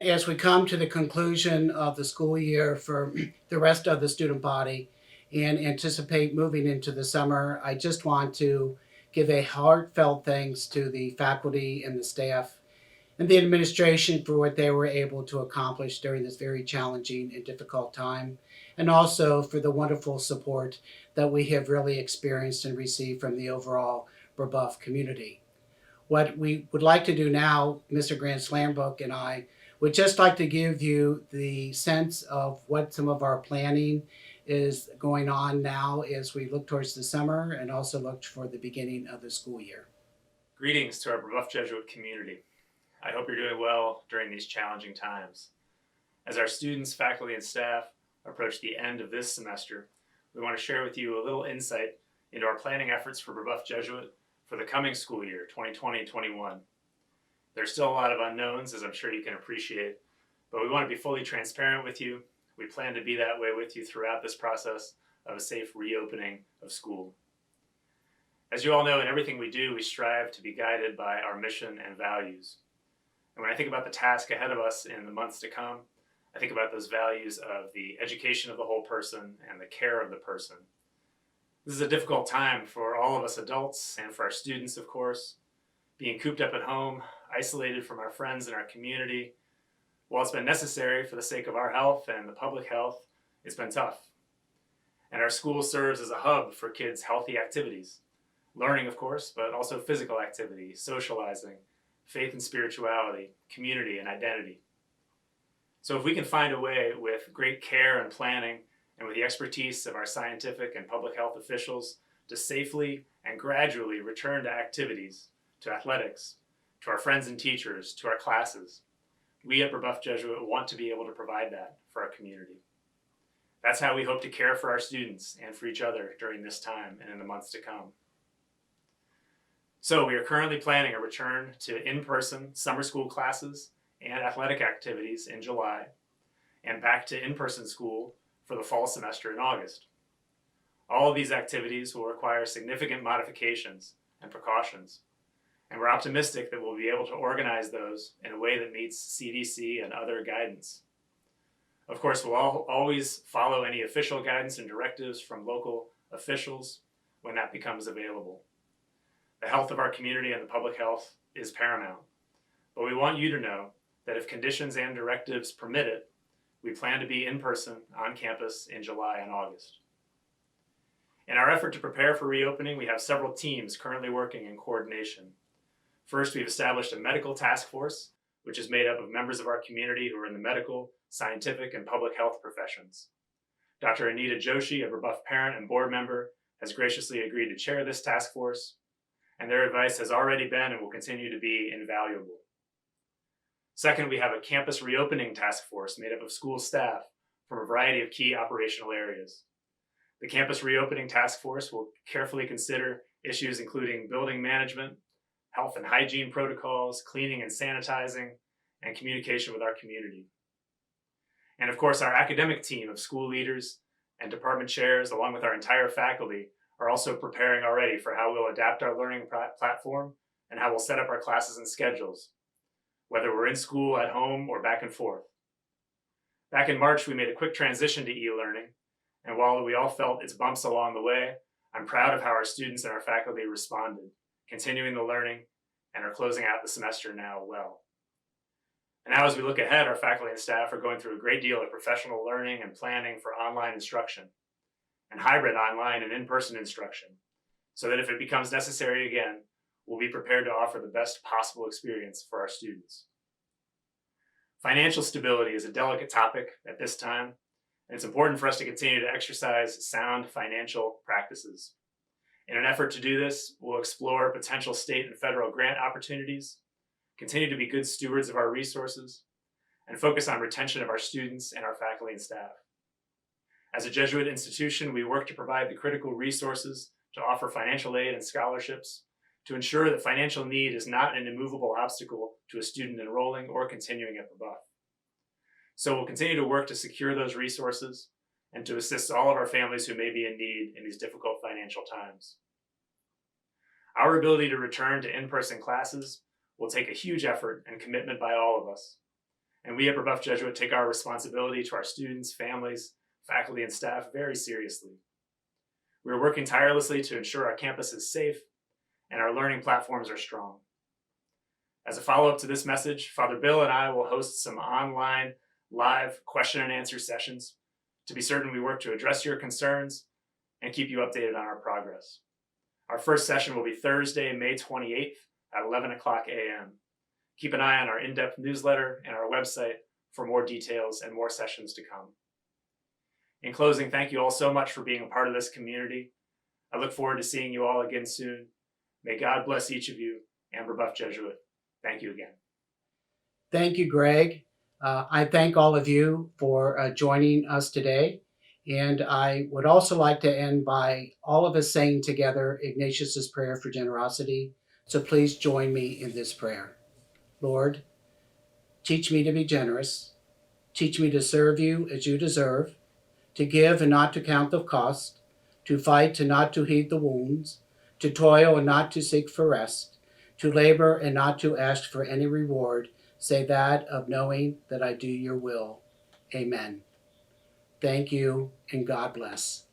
As we come to the conclusion of the school year for the rest of the student body and anticipate moving into the summer, I just want to give a heartfelt thanks to the faculty and the staff and the administration for what they were able to accomplish during this very challenging and difficult time, and also for the wonderful support that we have really experienced and received from the overall Brebeuf community. What we would like to do now, Mr. VanSlambrook and I, would just like to give you the sense of what some of our planning is going on now as we look towards the summer and also look for the beginning of the school year. Greetings to our Brebeuf Jesuit community. I hope you're doing well during these challenging times. As our students, faculty, and staff approach the end of this semester, we want to share with you a little insight into our planning efforts for Brebeuf Jesuit for the coming school year, 2020-21. There's still a lot of unknowns, as I'm sure you can appreciate, but we want to be fully transparent with you. We plan to be that way with you throughout this process of a safe reopening of school. As you all know, in everything we do, we strive to be guided by our mission and values. And when I think about the task ahead of us in the months to come, I think about those values of the education of the whole person and the care of the person. This is a difficult time for all of us adults and for our students, of course. Being cooped up at home, isolated from our friends and our community, while it's been necessary for the sake of our health and the public health, it's been tough. And our school serves as a hub for kids' healthy activities. Learning, of course, but also physical activity, socializing, faith and spirituality, community and identity. So if we can find a way with great care and planning and with the expertise of our scientific and public health officials to safely and gradually return to activities, to athletics, to our friends and teachers, to our classes, we at Brebeuf Jesuit want to be able to provide that for our community. That's how we hope to care for our students and for each other during this time and in the months to come. So we are currently planning a return to in-person summer school classes and athletic activities in July, and back to in-person school for the fall semester in August. All of these activities will require significant modifications and precautions, and we're optimistic that we'll be able to organize those in a way that meets CDC and other guidance. Of course, we'll always follow any official guidance and directives from local officials when that becomes available. The health of our community and the public health is paramount, but we want you to know that if conditions and directives permit it, we plan to be in person on campus in July and August. In our effort to prepare for reopening, we have several teams currently working in coordination. First, we've established a medical task force, which is made up of members of our community who are in the medical, scientific, and public health professions. Dr. Anita Joshi, a Brebeuf parent and board member, has graciously agreed to chair this task force, and their advice has already been and will continue to be invaluable. Second, we have a campus reopening task force made up of school staff from a variety of key operational areas. The campus reopening task force will carefully consider issues including building management, health and hygiene protocols, cleaning and sanitizing, and communication with our community. And of course, our academic team of school leaders and department chairs, along with our entire faculty, are also preparing already for how we'll adapt our learning platform and how we'll set up our classes and schedules, whether we're in school, at home, or back and forth. Back in March, we made a quick transition to e-learning, and while we all felt its bumps along the way, I'm proud of how our students and our faculty responded, continuing the learning, and are closing out the semester now well. And now as we look ahead, our faculty and staff are going through a great deal of professional learning and planning for online instruction, and hybrid online and in-person instruction, so that if it becomes necessary again, we'll be prepared to offer the best possible experience for our students. Financial stability is a delicate topic at this time, and it's important for us to continue to exercise sound financial practices. In an effort to do this, we'll explore potential state and federal grant opportunities, continue to be good stewards of our resources, and focus on retention of our students and our faculty and staff. As a Jesuit institution, we work to provide the critical resources to offer financial aid and scholarships to ensure that financial need is not an immovable obstacle to a student enrolling or continuing at Brebeuf. So we'll continue to work to secure those resources and to assist all of our families who may be in need in these difficult financial times. Our ability to return to in-person classes will take a huge effort and commitment by all of us. and we at Brebeuf Jesuit take our responsibility to our students, families, faculty, and staff very seriously. We are working tirelessly to ensure our campus is safe and our learning platforms are strong. As a follow-up to this message, Father Bill and I will host some online live question and answer sessions to be certain we work to address your concerns and keep you updated on our progress. Our first session will be Thursday, May 28th at 11 o'clock a.m. Keep an eye on our in-depth newsletter and our website for more details and more sessions to come. In closing, thank you all so much for being a part of this community. I look forward to seeing you all again soon. May God bless each of you and Brebeuf Jesuit. Thank you again. Thank you, Greg. I thank all of you for joining us today. And I would also like to end by all of us saying together Ignatius's prayer for generosity. So please join me in this prayer. Lord, teach me to be generous. Teach me to serve you as you deserve, to give and not to count the cost, to fight and not to heed the wounds, to toil and not to seek for rest, to labor and not to ask for any reward, save that of knowing that I do your will. Amen. Thank you, and God bless.